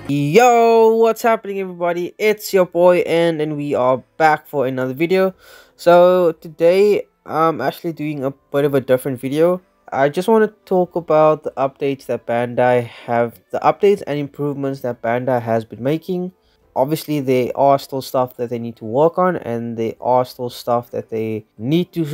Yo, what's happening everybody? It's your boy E.N.D and we are back for another video. So today I'm actually doing a bit of a different video. I just want to talk about the updates that Bandai the updates and improvements that Bandai has been making. Obviously there are still stuff that they need to work on, and there are still stuff that they need to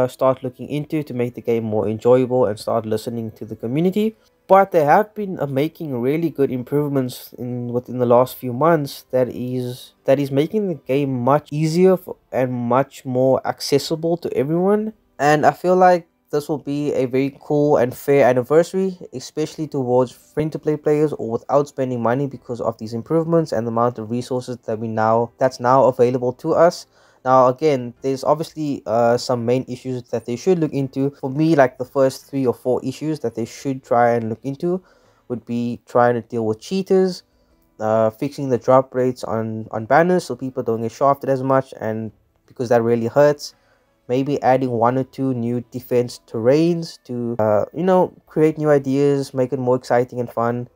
start looking into to make the game more enjoyable and start listening to the community. But they have been making really good improvements within the last few months that is making the game much easier and much more accessible to everyone. And I feel like this will be a very cool and fair anniversary, especially towards free-to-play players or without spending money, because of these improvements and the amount of resources that's now available to us. Now again, there's obviously some main issues that they should look into. For me, like the first 3 or 4 issues that they should try and look into would be trying to deal with cheaters, fixing the drop rates on banners so people don't get shafted as much, and because that really hurts. Maybe adding 1 or 2 new defense terrains to create new ideas, make it more exciting and fun.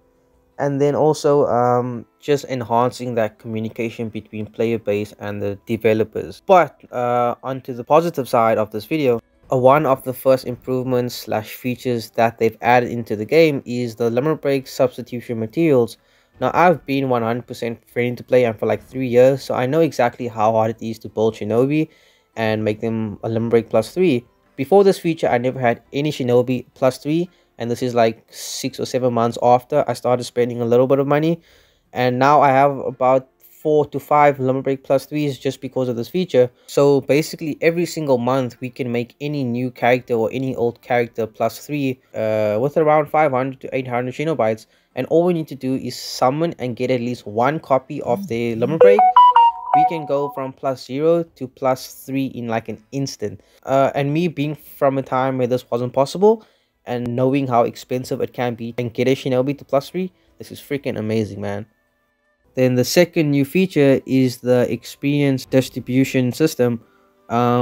And then also just enhancing that communication between player base and the developers. But onto the positive side of this video, one of the first improvements slash features that they've added into the game is the limit break substitution materials. Now I've been 100% free to play and for like 3 years, so I know exactly how hard it is to build Shinobi and make them a limit break +3. Before this feature, I never had any Shinobi +3, and this is like 6 or 7 months after I started spending a little bit of money, and now I have about 4 to 5 limit break +3s just because of this feature. So basically every single month we can make any new character or any old character +3 with around 500 to 800 Shinobites, and all we need to do is summon and get at least 1 copy of the limit break. We can go from +0 to +3 in like an instant. And me being from a time where this wasn't possible and knowing how expensive it can be and get a Shinobi to +3, this is freaking amazing, man. Then the second new feature is the experience distribution system,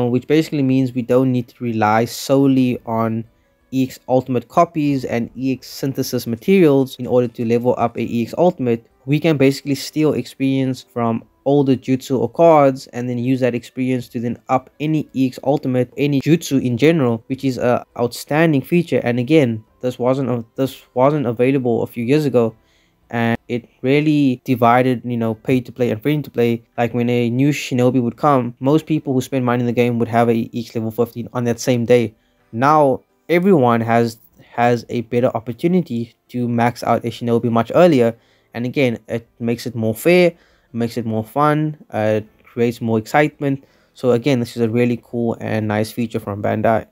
which basically means we don't need to rely solely on EX Ultimate copies and EX synthesis materials in order to level up a EX Ultimate. We can basically steal experience from older jutsu or cards and then use that experience to then up any EX Ultimate, any jutsu in general, which is a outstanding feature. And again, this wasn't available a few years ago, and it really divided pay to play and free to play. Like when a new Shinobi would come, most people who spend money in the game would have a EX level 15 on that same day. Now everyone has a better opportunity to max out a Shinobi much earlier, and again, it makes it more fair, makes it more fun, creates more excitement. So again, this is a really cool and nice feature from Bandai.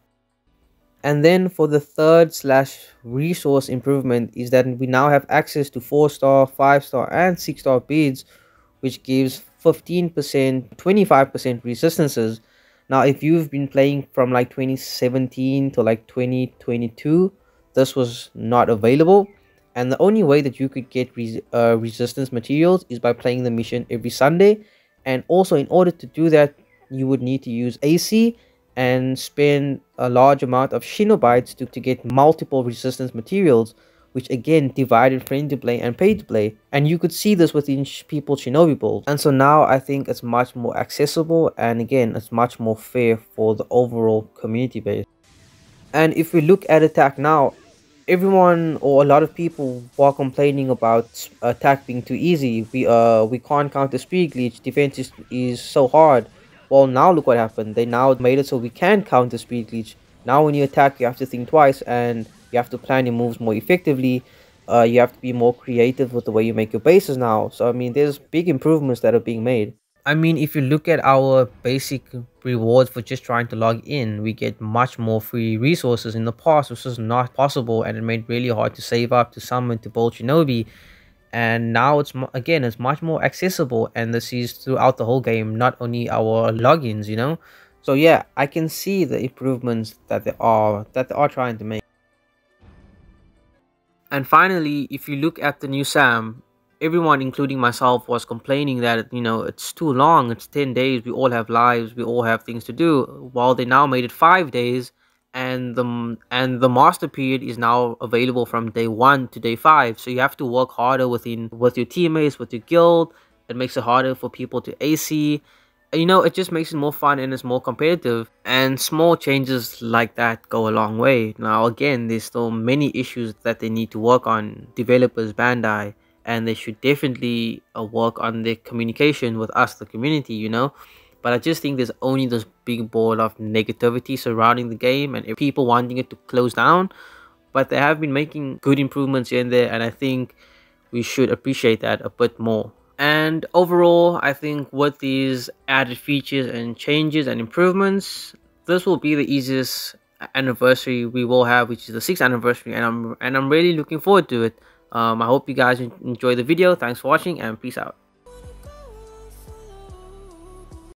And then for the third slash resource improvement is that we now have access to 4-star, 5-star and 6-star beads, which gives 15%, 25% resistances. Now if you've been playing from like 2017 to like 2022, this was not available. And the only way that you could get resistance materials is by playing the mission every Sunday. And also in order to do that, you would need to use AC and spend a large amount of Shinobites to get multiple resistance materials, which again divided free to play and pay to play. And you could see this within people's Shinobi builds. And so now I think it's much more accessible, and again, it's much more fair for the overall community base. And if we look at attack now, everyone or a lot of people were complaining about attack being too easy. We can't counter speed glitch, defense is so hard. Well, now look what happened. They now made it so we can counter speed glitch. Now when you attack, you have to think twice and you have to plan your moves more effectively. You have to be more creative with the way you make your bases now. So I mean, there's big improvements that are being made. I mean, if you look at our basic rewards for just trying to log in, we get much more free resources. In the past, this was not possible, and it made it really hard to save up, to summon, to build Shinobi. And now it's much more accessible, and this is throughout the whole game, not only our logins, So yeah, I can see the improvements that they are trying to make. And finally, if you look at the new SAM, everyone, including myself, was complaining that it's too long, it's 10 days, we all have lives, we all have things to do. While they now made it 5 days, and the master period is now available from day 1 to day 5, so you have to work harder with your teammates, with your guild. It makes it harder for people to AC. It just makes it more fun and it's more competitive, and small changes like that go a long way. Now again, there's still many issues that they need to work on, developers, Bandai, and they should definitely work on their communication with us, the community, but I just think there's only this big ball of negativity surrounding the game and people wanting it to close down. But they have been making good improvements here and there, and I think we should appreciate that a bit more. And overall, I think with these added features and changes and improvements, this will be the easiest anniversary we will have, which is the 6th anniversary, and I'm really looking forward to it. I hope you guys enjoy the video. Thanks for watching, and peace out.